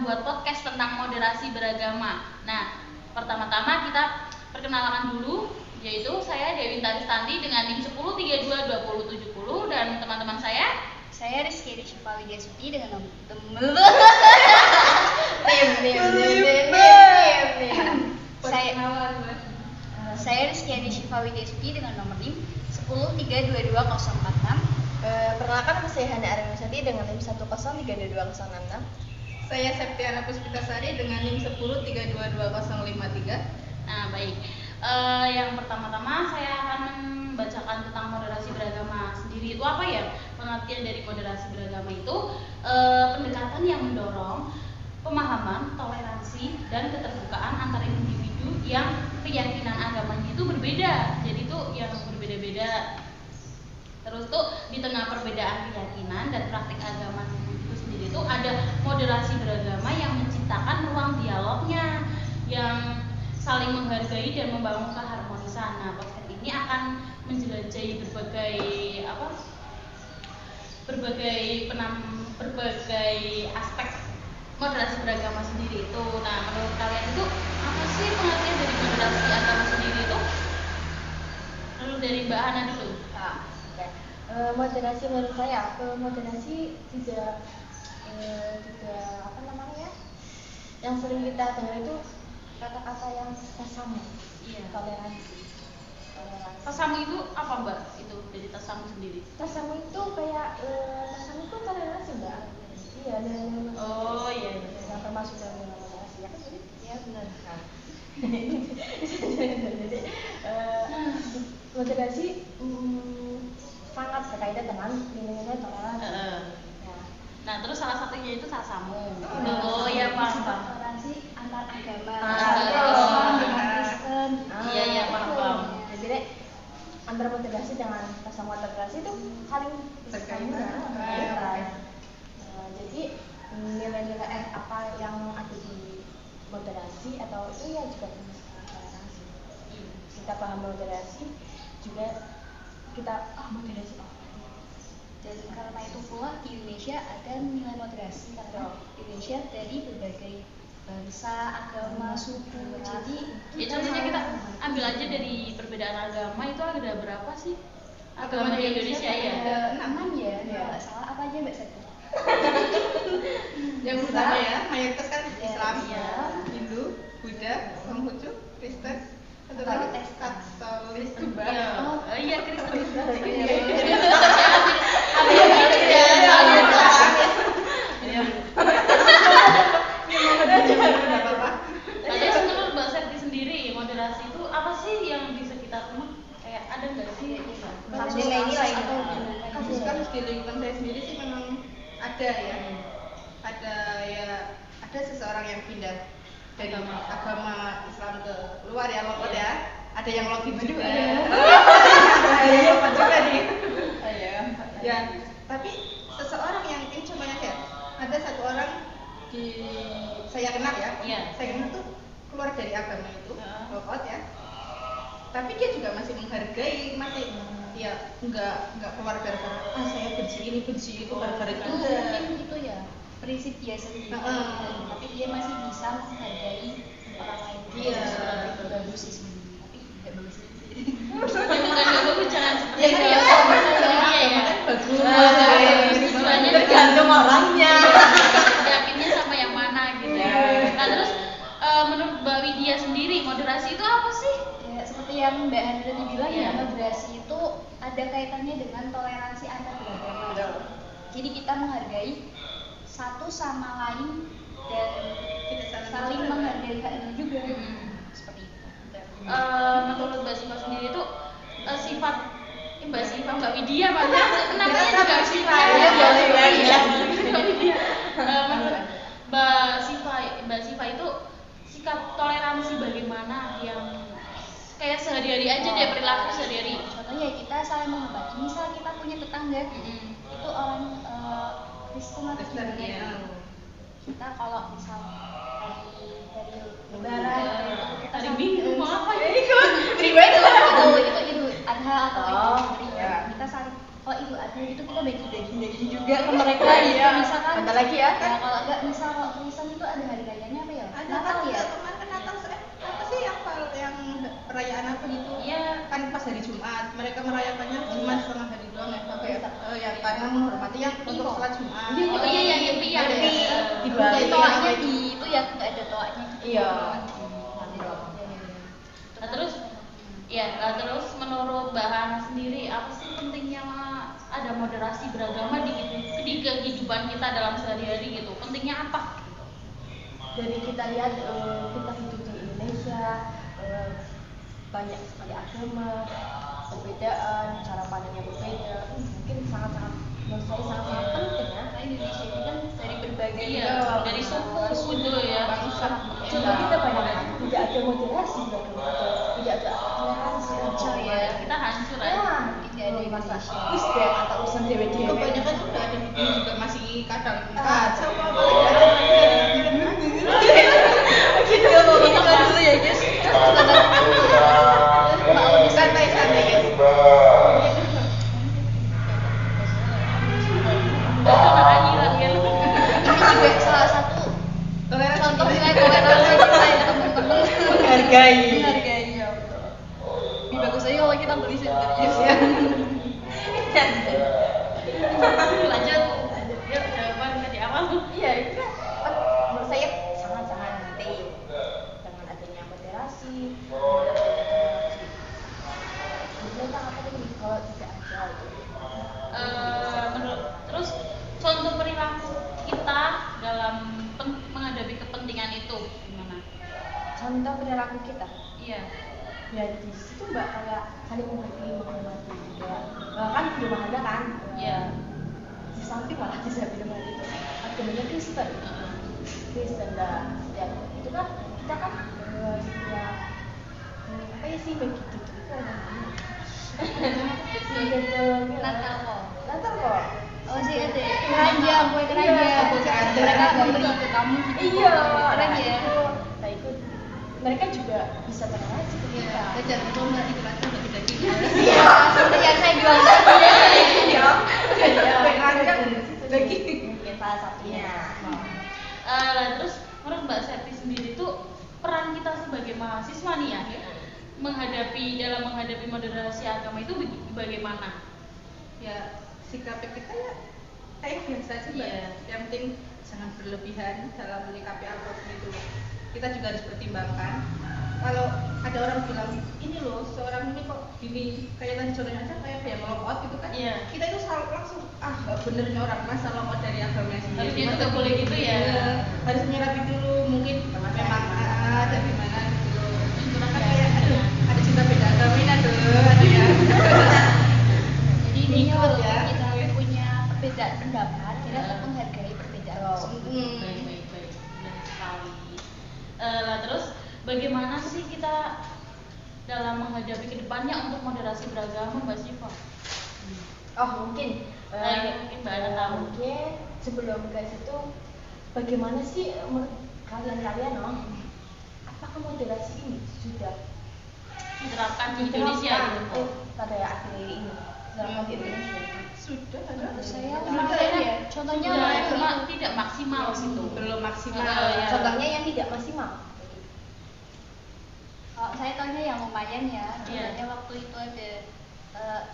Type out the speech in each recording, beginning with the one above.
membuat podcast tentang moderasi beragama. Nah, pertama-tama kita perkenalan dulu, yaitu saya Dewinta Ristanti dengan NIM 10322070 dan teman-teman saya Rizky Syifa Widya Suti dengan nomor Saya Rizky Syifa Widya Suti dengan nomor NIM 1032246. Perkenalkan, saya Hana Arinusanti dengan NIM 1032266. Saya Septiana Puspitasari dengan NIM 103225053. Nah, baik. Yang pertama-tama saya akan membacakan tentang moderasi beragama sendiri. Itu apa ya? Pengertian dari moderasi beragama itu pendekatan yang mendorong pemahaman, toleransi, dan keterbukaan antar individu yang keyakinan agamanya itu berbeda. Jadi itu yang berbeda-beda. Terus tuh di tengah perbedaan keyakinan dan praktik agama itu sendiri tuh ada moderasi beragama yang menciptakan ruang dialognya yang saling menghargai dan membangun keharmonisan. Nah, podcast ini akan menjelajahi berbagai aspek moderasi beragama sendiri itu. Nah, menurut kalian itu apa sih pengertian dari moderasi agama sendiri itu? Lalu dari Mbak Hana dulu. Moderasi menurut saya, moderasi tidak apa namanya ya? Yang sering kita dengar itu kata-kata yang tasamu, toleransi. Tasamu itu apa Mbak? Itu dari tasamu sendiri. Tasamu itu kayak tasamu itu toleransi Mbak. Iya, dan Oh iya. yang termasuk dalam moderasi ya kan jadi? Ya benar. Jadi moderasi sangat berkaitan dengan nilai-nilai toleransi. Nah, terus salah satunya itu tasamu. Oh iya paham. Toleransi antar agama. Islam dengan Kristen. Iya paham. Jadi antara moderasi dengan tasamu toleransi itu saling berkaitan. Jadi nilai-nilai apa yang ada di moderasi atau itu ya juga termasuk toleransi. Kita paham moderasi juga kita moderasi apa? Dan karena itu pula di Indonesia ada nilai moderasi karena Indonesia dari berbagai bangsa, agama, suku. Jadi contohnya kita ambil aja dari perbedaan agama itu ada berapa sih? Agama di Indonesia ya? Ada 6 ya. Enggak salah apa aja Mbak Sati? Yang pertama ya, mayoritas kan Islam, Hindu, Buddha, Konghucu, Kristen, satu lagi Katolik. Iya Kristen. Terus menurut Mbak Septi sendiri, moderasi itu apa sih yang bisa kita temui? Kayak ada nggak sih? Nilai-nilai Kasus di lingkungan saya sendiri sih memang ada ya. Ada seseorang yang pindah dari agama Islam ke luar ya, lopot ya. Ada yang login juga. Iya, lopot juga nih. Ya, tapi seseorang yang ini contohnya ya, ada satu orang saya kenal ya. Saya kenal tuh keluar dari agama itu, lopot ya. Tapi dia juga masih menghargai, ya enggak keluar gara-gara saya benci ini benci itu gara-gara itu. Mungkin itu ya prinsip dia sendiri. Tapi dia masih bisa menghargai orang lain. Iya. Itu bagus sih sebenarnya. Tapi tidak bagus sih. Bukan nggak bagus, jangan seperti itu ya. Bagus. Tujuannya tergantung orangnya. Yakinnya sama yang mana gitu ya. Nah terus menurut Mbak Widya sendiri moderasi itu apa sih? Ya, seperti yang Mbak Hana tadi bilang ya, moderasi itu ada kaitannya dengan toleransi antar beragama. Jadi kita menghargai satu sama lain dan saling menghargai haknya juga. Seperti itu. Menurut Mbak Siva sendiri itu sifat Mbak Widya namanya juga Siva ya. Menurut Mbak Siva itu sikap toleransi bagaimana yang kayak sehari-hari aja deh, perilaku sehari-hari. Contohnya kita saling menghargai. Misal kita punya tetangga itu orang Kristen atau gimana gitu. Kita kalau misal dari lebaran kita Hari Minggu mau apa ya? itu adha atau Idul Fitri. Kita saling kalau Idul Adha itu kita bagi daging juga ke mereka gitu. Misalkan Bentar lagi ya. Kalau enggak misal kalau Kristen itu ada sangat menghormati yang untuk sholat Jumat. Oh iya yang nyepi ya. Di Kayak Bali toanya di itu ya nggak ada toanya gitu. Iya. Nah terus menurut Mbak Hana sendiri apa sih pentingnya ada moderasi beragama di kehidupan kita dalam sehari-hari gitu? Pentingnya apa? Dari kita lihat kita hidup di Indonesia, banyak sekali agama, perbedaan, cara pandangnya berbeda, mungkin sangat-sangat menurut saya sangat-sangat penting ya. Karena Indonesia ini kan dari berbagai Dari suku gitu ya. Coba kita bayangkan, tidak ada moderasi beragama, tidak ada toleransi, Hancur ya. Kita hancur aja. Nah, Tidak ada masa Indonesia. wis deh atau urusan dewe-dewe. Kebanyakan juga ada video juga masih kadang Kacau. Kita mau iklan dulu ya guys. santai-santai ya. Ini juga salah satu contoh nilai toleransi kita ya teman-teman. Menghargai. Menghargai ya. Lebih bagus aja kalau kita beli sendiri ya. Lanjut. Yuk jawaban tadi apa? Iya, itu kan menurut saya sangat-sangat penting dengan adanya moderasi. Tentang apa tadi kalau tidak ada Terus contoh perilaku kita dalam menghadapi kepentingan itu gimana? contoh perilaku kita. Iya. Ya di situ mbak kayak saling menghargai, menghormati juga. Kan belum ada kan? Iya. Di samping malah di samping dengan itu agamanya Kristen. Kristen lah. Dan itu kan kita kan setiap apa ya sih begitu itu namanya. Natal kok. Natal kok. Oh sih ada keranjang, kue keranjang. Kue keranjang. Mereka memberi ke kamu gitu. Iya, Keren nah, ya. Nah itu mereka juga bisa toleransi ke kita. Kejar itu nggak dikelasnya bagi daging. Iya, seperti yang saya bilang tadi ya. Iya. Daging. Mungkin salah satunya. Terus menurut Mbak Septi sendiri tuh peran kita sebagai mahasiswa nih ya dalam menghadapi moderasi agama itu bagaimana? Ya sikapnya kita ya kayak biasa aja mbak. Iya. Yang penting jangan berlebihan dalam menyikapi apapun itu. Kita juga harus pertimbangkan. Kalau ada orang bilang ini loh seorang ini kok gini kayak tadi contohnya aja kayak yang logout gitu kan? Iya. Kita itu selalu langsung nggak benernya orang masa logout dari agamanya sendiri. Harusnya itu Masa nggak boleh gitu ya. Iya, harus nyerapi dulu mungkin memang ada gimana gitu. Karena kan kayak ada cinta beda agama ini ada ya. Jadi ini Ikut walaupun ya. kita punya perbedaan pendapat, kita tetap menghargai perbedaan tersebut. Baik, benar sekali. Terus bagaimana sih kita dalam menghadapi kedepannya untuk moderasi beragama, Mbak Siva? Oh mungkin. Ini mungkin Mbak Ana tahu. Mungkin sebelum ke situ, bagaimana sih menurut kalian apakah moderasi ini sudah Diterapkan di Indonesia gitu. Pada akhir ini diterapkan di Indonesia? Sudah Menurut saya Sudah lumayan ya. ya. Contohnya Sudah, lumayan cuma gitu. tidak maksimal gitu. Belum maksimal. Ya. Contohnya yang tidak maksimal. Kalau saya tahunya yang lumayan ya. Iya. Contohnya waktu itu ada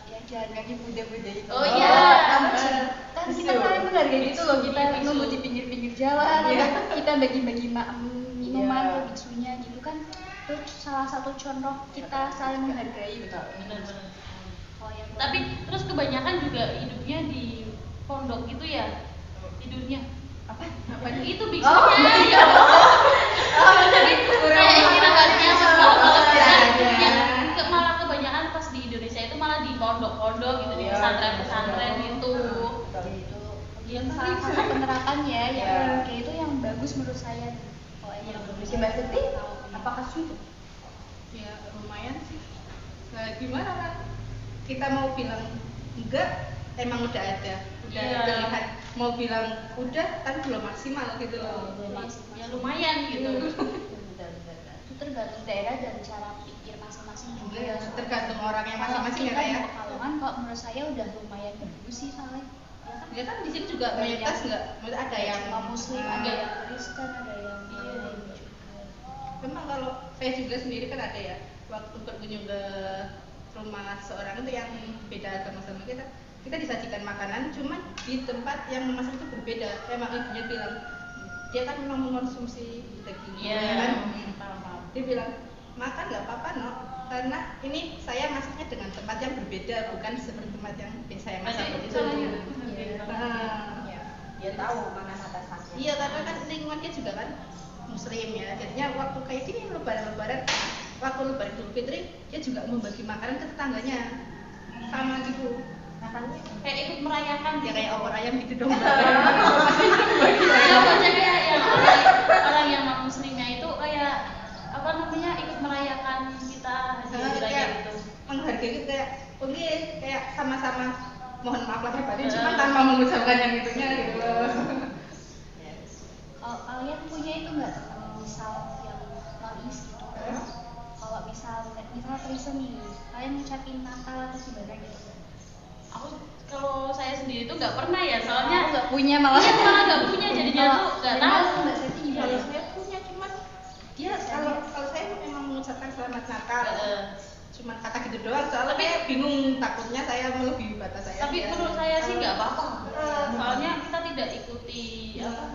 yang jalan kaki muda-muda itu. Oh iya. Kan kita saling menghargai itu loh, kita Biksu. nunggu di pinggir-pinggir jalan, Iya. kita bagi-bagi minuman Iya. ke biksunya gitu kan. Itu salah satu contoh kita saling menghargai gitu. Benar-benar. Kalau yang Tapi terus kebanyakan juga hidupnya di pondok gitu ya, tidurnya. Apa? Itu biksunya ya. Jadi kayak istirahatnya malah kebanyakan pas di Indonesia itu malah di pondok-pondok gitu, di Iya. pesantren-pesantren gitu. itu yang salah satu penerapannya yang kayak itu yang bagus menurut saya. Kalau yang Mungkin Mbak Siti, apakah sudah? Ya lumayan sih. Nah, gimana kan? Kita mau bilang enggak, emang udah ada, udah Iya. terlihat. Mau bilang udah, tapi belum maksimal gitu loh. Ya lumayan gitu. itu tergantung daerah dan cara pikir masing-masing juga ya. Iya, tergantung orangnya masing-masing ya Kalau kak ya. kita di Pekalongan, kalau menurut saya udah lumayan bagus sih soalnya. Ya kan di sini juga mayoritas enggak, maksudnya ada yang cuma muslim, nah, ada yang Kristen, ada yang Muslim juga. memang kalau saya juga sendiri kan ada ya waktu berkunjung ke rumah seorang itu yang beda agama sama kita, kita disajikan makanan, cuman di tempat yang memasak itu berbeda. Emang ibunya bilang dia kan memang mengonsumsi daging, Iya. ya kan? Paham. Dia bilang makan nggak apa-apa no, karena ini saya masaknya dengan tempat yang berbeda, bukan seperti tempat yang saya masak Berarti itu. salahnya Ya, dia tahu mana batasannya. Iya, karena kan lingkungannya juga kan muslim ya, jadinya waktu kayak gini lebaran, waktu lebaran Idul Fitri dia juga membagi makanan ke tetangganya sama gitu. Makannya Kayak ikut merayakan Ya gitu. kayak opor ayam gitu dong. Ya maksudnya yang orang yang non muslimnya itu kayak apa namanya ikut merayakan kita hari raya kayak gitu. menghargai gitu, kayak oke, kayak sama-sama mohon maaf lahir batin, cuma tanpa mengucapkan yang itunya gitu loh. Kalau kalian punya itu nggak misal yang nonis gitu? Kalau misal Kristen nih, kalian ngucapin Natal atau gimana gitu? Aku kalau saya sendiri tuh nggak pernah ya, soalnya Aku nggak punya malah. Iya, malah nggak punya jadinya tuh nggak tahu. Mbak Seti gimana? Kalau saya punya, cuman dia kalau saya memang mengucapkan selamat Natal, cuman kata gitu doang, soalnya Tapi- saya bingung, takutnya saya melebihi batas saya. Tapi menurut saya sih nggak apa-apa. Soalnya kita tidak ikuti apa?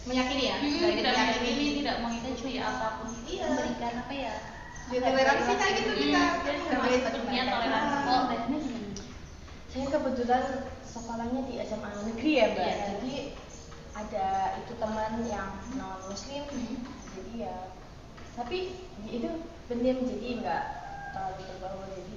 meyakini ya, Tidak meyakini. meyakini, tidak mengikuti apapun. Iya. Memberikan apa ya? Ya, toleransi kayak gitu kita. Termasuk dunia toleransi. Oh, Mbak Hana gimana? saya kebetulan sekolahnya di SMA negeri ya mbak, Iya. jadi ada itu teman yang non muslim, jadi ya tapi dia itu pendiam jadi nggak terlalu terbawa, jadi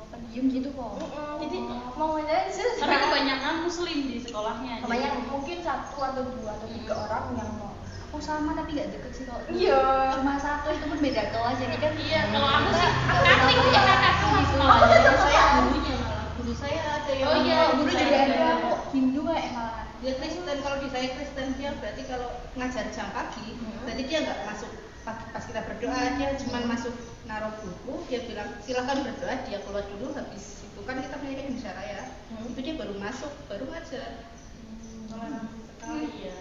Pendiam gitu kok. jadi mau aja sih Tapi kebanyakan muslim di sekolahnya. kebanyakan mungkin 1 atau 2 atau 3 orang yang mau. Aku sama tapi nggak deket sih kalau. Iya. Cuma satu itu pun beda kelas jadi kan. Iya, kalau aku sih kakak punya kakak kelas malah. Saya gurunya malah, guru saya ada yang Oh iya, Guru saya juga ada. ada aku Hindu kayak malah. dia Kristen. Kalau di saya Kristen, dia berarti kalau ngajar jam pagi, berarti dia nggak masuk pas kita berdoa, dia cuma masuk naruh buku, dia bilang silakan berdoa, dia keluar dulu, habis itu kan kita punya Indonesia Raya, itu dia baru masuk, baru ngajar. Toleransi sekali ya.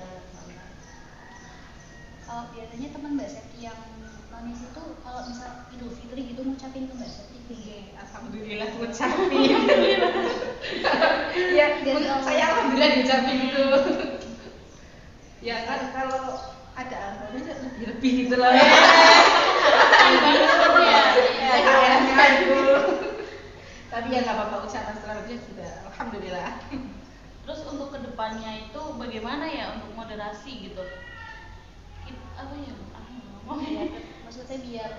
Kalau biasanya teman Mbak Seti yang nonis itu kalau misal Idul Fitri gitu ngucapin ke Mbak Seti. Alhamdulillah ngucapin. Ya, saya alhamdulillah diucapin gitu. Ya kan kalau ada anggarannya lebih gitu loh. THR-nya gitu. Tapi ya nggak apa-apa, ucapan selanjutnya sudah alhamdulillah. Terus untuk kedepannya itu bagaimana ya untuk moderasi gitu? Apa ya? Ngomong ya. Maksudnya biar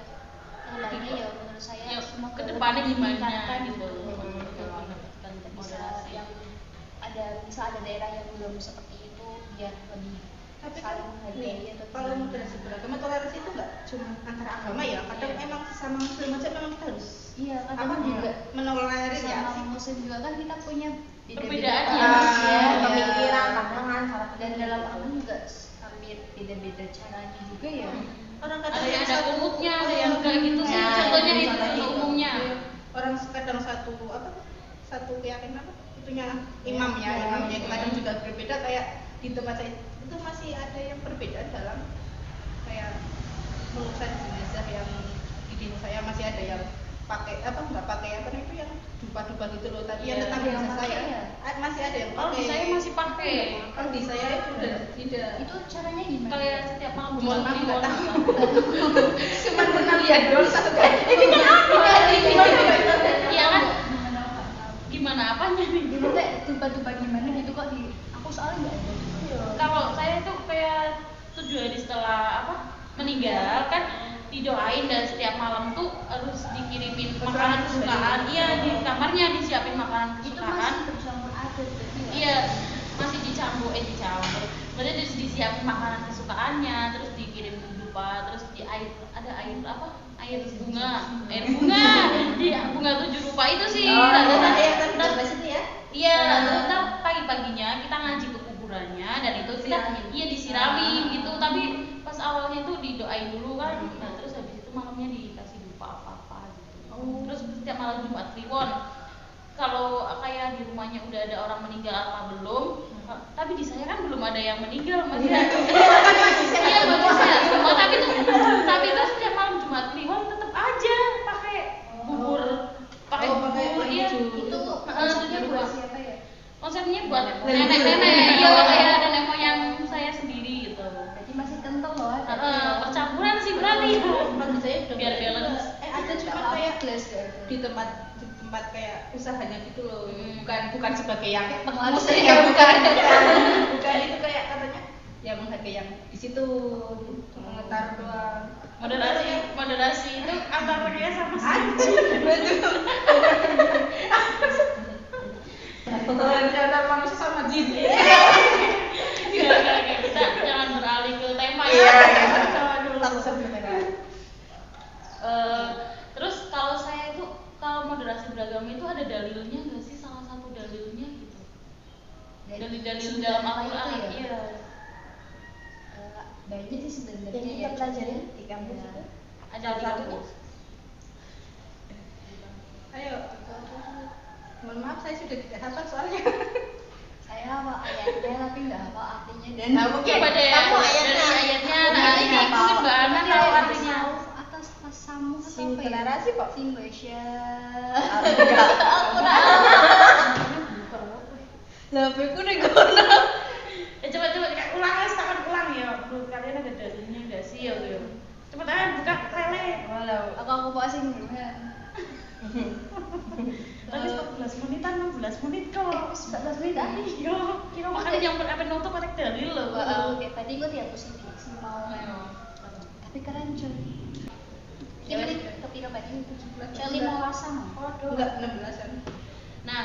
kedepannya ya menurut saya Ya, semoga kedepannya lebih gimana meningkatkan gitu. Lebih Meningkatkan bisa moderasi. yang misal ada daerah yang belum seperti itu biar lebih Tapi kan saling menghargai nih, atau kalau gimana. moderasi beragama, toleransi itu nggak cuma antara agama ya, kadang Iya. emang sesama muslim aja memang kita harus Iya, apa kadang juga menolerir ya sama sih. muslim juga kan kita punya Perbedaan ya, ya, Mas, ya, iya. pemikiran, pandangan, cara dan dalam agama juga hampir beda-beda caranya juga ya. Orang Ada yang ada umumnya, ada yang orang- enggak gitu sih. Nah, Contohnya itu contohnya contoh gitu. umumnya. Orang kadang satu keyakinan apa itunya imam ya, Ya, imamnya itu ya. kadang juga berbeda, kayak di tempat saya itu masih ada yang perbedaan dalam kayak pengurusan jenazah, yang di desa saya masih ada yang pakai nggak pakai itu yang dupa-dupa gitu loh, tapi yang Iya, tetangga yang desa pakai saya ya? masih ada yang Kalau pakai. di saya masih pakai. Kalau di saya itu udah tidak. Itu caranya gimana? Kayak setiap malam Mohon Jumat maaf, Kliwon. nggak tahu. Cuma pernah lihat doang satu kali. Ini kan apa? Iya kan? Gimana apanya nih? Dulu kayak tuba-tuba gimana gitu kok di aku soalnya nggak ada. Kalau saya tuh kayak 7 hari setelah meninggal kan didoain, dan setiap malam tuh harus dikirimin makanan kesukaan. Iya, di kamarnya disiapin makanan Itu kesukaan. masih bercampur adat berarti ya? Iya, masih dicampur. Berarti disiapin makanan kesukaannya, terus dikirim dupa, terus di air air bunga, di bunga 7 rupa itu sih. Oh, Nah, iya, terus Bahasa itu ya. iya, terus ntar pagi-paginya kita ngaji ke kuburannya, dan itu kita disiramin gitu. Tapi pas awalnya itu didoain dulu kan, nah terus habis itu malamnya dikasih dupa apa-apa gitu. Terus setiap malam Jumat Kliwon, kalau kayak di rumahnya udah ada orang meninggal apa belum, tapi di saya kan belum ada yang meninggal, masih ada. Iya, masih sehat semua, tapi itu setiap malam Jumat Kliwon tetap aja pakai bubur, pakai Oh, pakai bubur, iya. hijau. Itu Heeh, maksudnya di buat rumah. siapa ya? percampuran sih berarti ya. Bagi saya udah Biar balance. ada cuma kayak di tempat kayak usahanya gitu loh. Bukan sebagai yang Pengusaha. ya bukan itu kayak katanya ya menghargai yang di situ taruh doang. Moderasi itu antara dia sama si Antara manusia sama jin. Enggak, kita jangan beralih ke tema ya. Iya. Langsung ke tema. Terus kalau saya itu kalau moderasi beragama itu ada dalilnya nggak sih, salah satu dalilnya gitu? Dalil-dalil dalam Al-Qur'an. Itu ya? Iya. Banyak sih sebenarnya Yang kita ya. pelajarin di kampus Ya. itu Ada di kampus. Ayo. Mohon maaf saya sudah tidak hafal soalnya. Saya hafal ayatnya tapi nggak hafal artinya dan Nah, mungkin Coba deh kamu dari ayatnya. Nah, Mungkin ini hafal. mungkin Mbak Ana Tapi tahu ayat artinya. tasawuf atas tasamu atau apa ya? Singularasi kok. Simbasya. Lah aku nih kono. Coba kayak ulang ya, setakan ulang ya. Menurut kalian ada dalilnya nggak sih ya tuh? Cepetan buka lele. Walau. Aku puasing duluan. Tadi 14 menitan, 16 menit kok. 14 menit ah. Iya, kira makanya yang berapa nutup pakai dalil loh. Oke, tadi gue tiap sih mau. Tapi keren cuy. Ini menit kepiro tadi 17. Celi mau rasam. Enggak 16-an. Nah,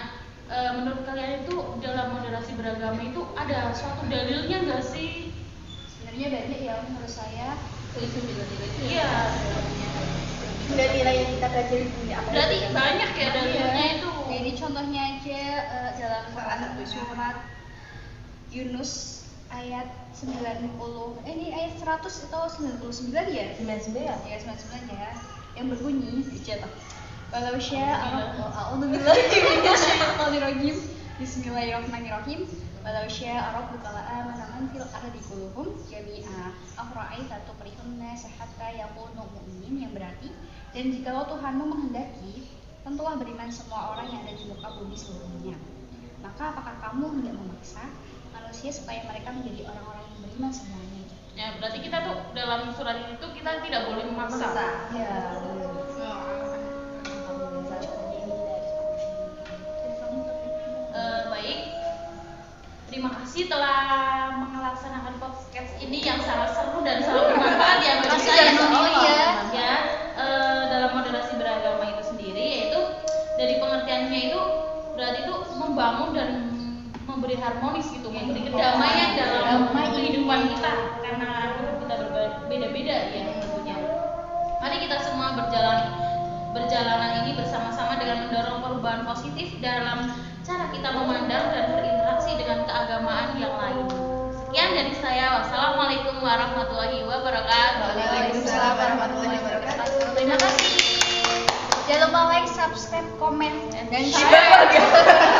menurut kalian itu dalam moderasi beragama itu ada suatu dalilnya nggak sih? Sebenarnya banyak ya menurut saya. Itu nilai-nilai itu. Iya. Nilai-nilai yang kita pelajari punya apa? Berarti banyak ya dalilnya itu. Jadi contohnya aja dalam surat Yunus ayat 90. Ini ayat 100 atau 99 ya? 99. Ya 99 ya. Yang berbunyi dicetak. Walau syaa a'udzubillahi minasyaitonirrajim. Bismillahirrahmanirrahim. Walau syaa rabbuka la'amana man fil ardi kulluhum jami'a. Afra'aita tukrihun nas hatta yakunu mu'minin, yang berarti dan jikalau Tuhanmu menghendaki, tentulah beriman semua orang yang ada di muka bumi seluruhnya. Maka apakah kamu hendak memaksa manusia supaya mereka menjadi orang-orang yang beriman semuanya? Ya, berarti kita tuh dalam surat itu kita tidak boleh memaksa. Ya. Baik. Terima kasih telah melaksanakan podcast ini yang sangat seru dan sangat bermanfaat ya bagi Masih saya dalam sendiri ya. ya. Dalam moderasi beragama itu sendiri, yaitu dari pengertiannya itu berarti itu membangun dan memberi harmonis gitu, memberi kedamaian dalam kehidupan kita karena hidup kita berbeda-beda ya tentunya. Mari kita semua berjalanan ini bersama-sama dengan mendorong perubahan positif dalam cara kita memandang dan berinteraksi dengan keagamaan yang lain. Sekian dari saya. Wassalamualaikum warahmatullahi wabarakatuh. Waalaikumsalam warahmatullahi wabarakatuh. Terima kasih. Jangan lupa like, subscribe, komen, dan Share.